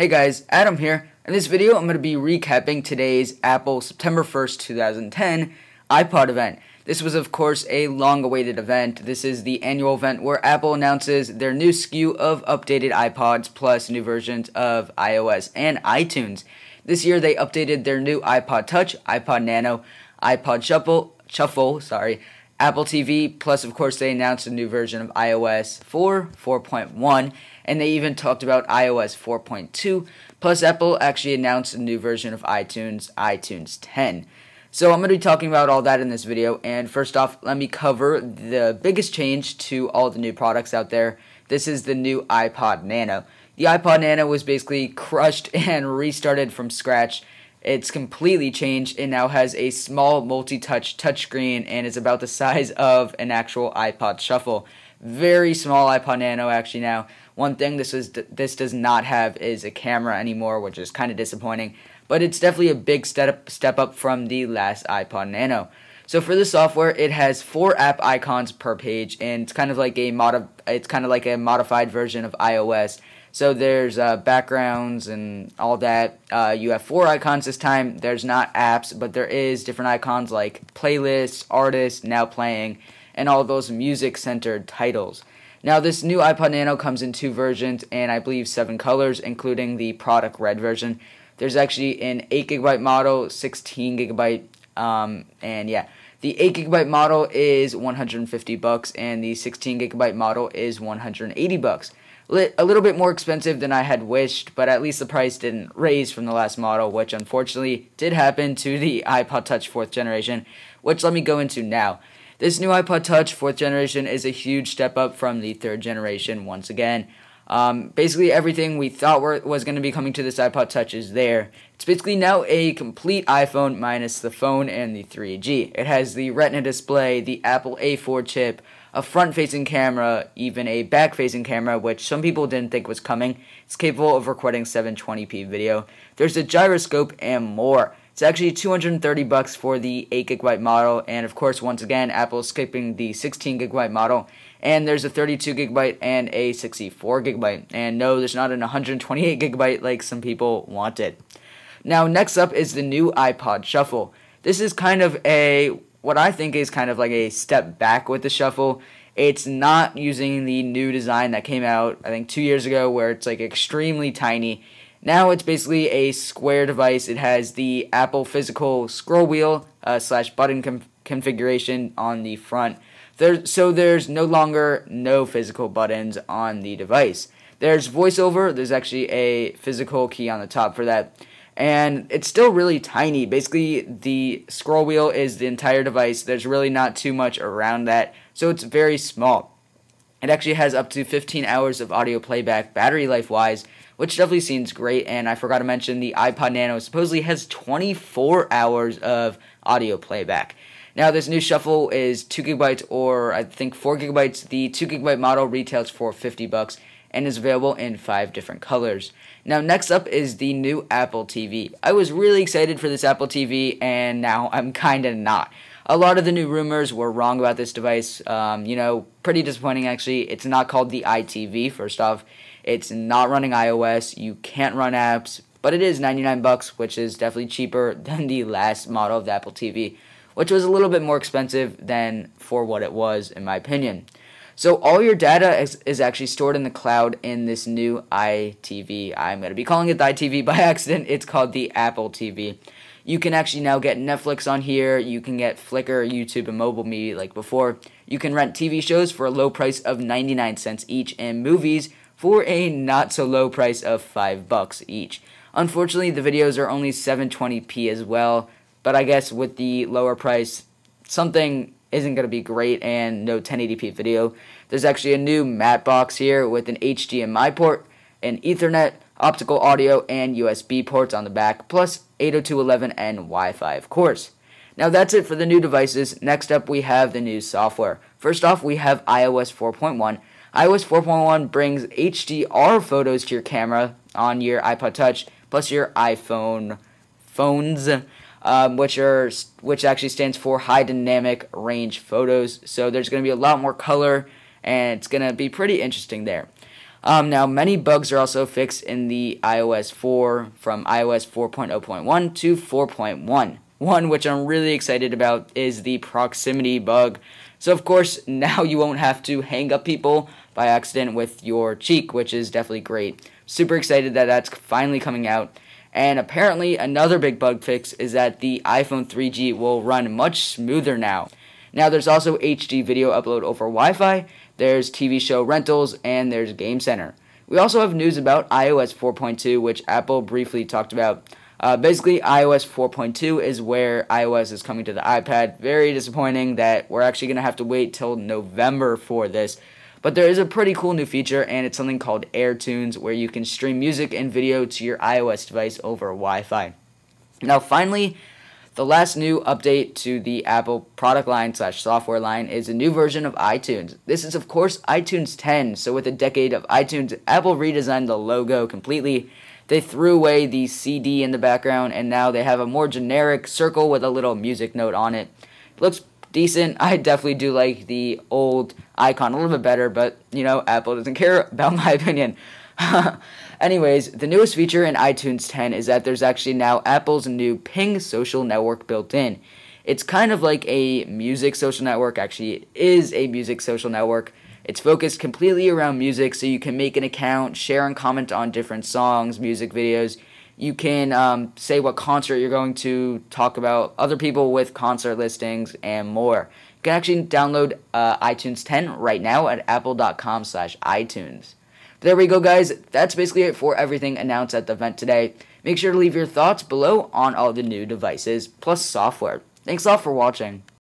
Hey guys, Adam here. In this video, I'm going to be recapping today's Apple September 1st, 2010 iPod event. This was, of course, a long-awaited event. This is the annual event where Apple announces their new SKU of updated iPods plus new versions of iOS and iTunes. This year, they updated their new iPod Touch, Ipod Nano, Ipod Shuffle, Apple TV, plus, of course, they announced a new version of iOS 4.1, and they even talked about iOS 4.2, plus Apple actually announced a new version of iTunes 10. So I'm going to be talking about all that in this video, and first off, let me cover the biggest change to all the new products out there. This is the new Ipod Nano. The Ipod Nano was basically crushed and restarted from scratch. It's completely changed. It now has a small multi-touch touchscreen and is about the size of an actual Ipod Shuffle. Very small Ipod Nano actually now. One thing this does not have is a camera anymore, which is kind of disappointing. But it's definitely a big step up from the last Ipod Nano. So for the software, it has 4 app icons per page, and it's kind of like a modified version of iOS. So there's backgrounds and all that. You have 4 icons this time. There's not apps, but there is different icons like playlists, artists, now playing, and all those music-centered titles. Now this new iPod Nano comes in 2 versions and I believe 7 colors, including the product red version. There's actually an 8GB model, 16GB, and yeah. The 8GB model is $150 and the 16GB model is $180. A little bit more expensive than I had wished, but at least the price didn't raise from the last model, which unfortunately did happen to the iPod Touch 4th generation, which let me go into now. This new iPod Touch 4th generation is a huge step up from the 3rd generation once again. Basically everything we thought was going to be coming to this iPod Touch is there. It's basically now a complete iPhone minus the phone and the 3G. It has the Retina display, the Apple A4 chip, a front-facing camera, even a back-facing camera, which some people didn't think was coming. It's capable of recording 720p video. There's a gyroscope and more. It's actually $230 for the 8GB model, and of course, once again, Apple's skipping the 16GB model, and there's a 32GB and a 64GB, and no, there's not an 128GB like some people wanted. Now, next up is the new Ipod Shuffle. This is kind of what I think is kind of like a step back with the Shuffle. It's not using the new design that came out, I think, 2 years ago, where it's like extremely tiny. Now it's basically a square device. It has the Apple physical scroll wheel / button configuration on the front. So there's no longer no physical buttons on the device. There's voiceover. There's actually a physical key on the top for that. And it's still really tiny. Basically, the scroll wheel is the entire device. There's really not too much around that, so it's very small. It actually has up to 15 hours of audio playback battery life-wise, which definitely seems great. And I forgot to mention the iPod Nano supposedly has 24 hours of audio playback. Now, this new Shuffle is 2GB or I think 4GB. The 2GB model retails for $50 and is available in 5 different colors. Now, next up is the new Apple TV. I was really excited for this Apple TV, and now I'm kind of not. A lot of the new rumors were wrong about this device. Pretty disappointing, actually. It's not called the iTV, first off. It's not running iOS. You can't run apps, but it is $99, which is definitely cheaper than the last model of the Apple TV, which was a little bit more expensive than for what it was, in my opinion. So all your data is actually stored in the cloud in this new iTV. I'm going to be calling it the iTV by accident. It's called the Apple TV. You can actually now get Netflix on here. You can get Flickr, YouTube, and mobile media like before. You can rent TV shows for a low price of 99 cents each and movies for a not-so-low price of $5 each. Unfortunately, the videos are only 720p as well, but I guess with the lower price, something isn't going to be great and no 1080p video. There's actually a new matte box here with an HDMI port, an Ethernet, optical audio, and USB ports on the back, plus 802.11 and Wi-Fi, of course. Now that's it for the new devices. Next up, we have the new software. First off, we have iOS 4.1. iOS 4.1 brings HDR photos to your camera on your iPod Touch, plus your iPhone phones, which actually stands for high dynamic range photos. So there's going to be a lot more color, and it's going to be pretty interesting there. Now, many bugs are also fixed in the iOS 4 from iOS 4.0.1 to 4.1. One which I'm really excited about is the proximity bug. So, of course, now you won't have to hang up people by accident with your cheek, which is definitely great. Super excited that that's finally coming out. And apparently, another big bug fix is that the iPhone 3G will run much smoother now. Now, there's also HD video upload over Wi-Fi, there's TV show rentals, and there's Game Center. We also have news about iOS 4.2, which Apple briefly talked about. Basically, iOS 4.2 is where iOS is coming to the iPad. Very disappointing that we're actually going to have to wait till November for this. But there is a pretty cool new feature, and it's something called AirTunes, where you can stream music and video to your iOS device over Wi-Fi. Now, finally, the last new update to the Apple product line / software line is a new version of iTunes. This is, of course, iTunes 10. So with a decade of iTunes, Apple redesigned the logo completely. They threw away the CD in the background, and now they have a more generic circle with a little music note on it. It looks decent. I definitely do like the old icon a little bit better, but, Apple doesn't care about my opinion. Anyways, the newest feature in iTunes 10 is that there's actually now Apple's new Ping social network built in. It's kind of like a music social network. Actually, it is a music social network. It's focused completely around music, so you can make an account, share and comment on different songs, music videos. You can say what concert you're going to, talk about other people with concert listings, and more. You can actually download iTunes 10 right now at apple.com/iTunes. There we go, guys. That's basically it for everything announced at the event today. Make sure to leave your thoughts below on all the new devices, plus software. Thanks a lot for watching.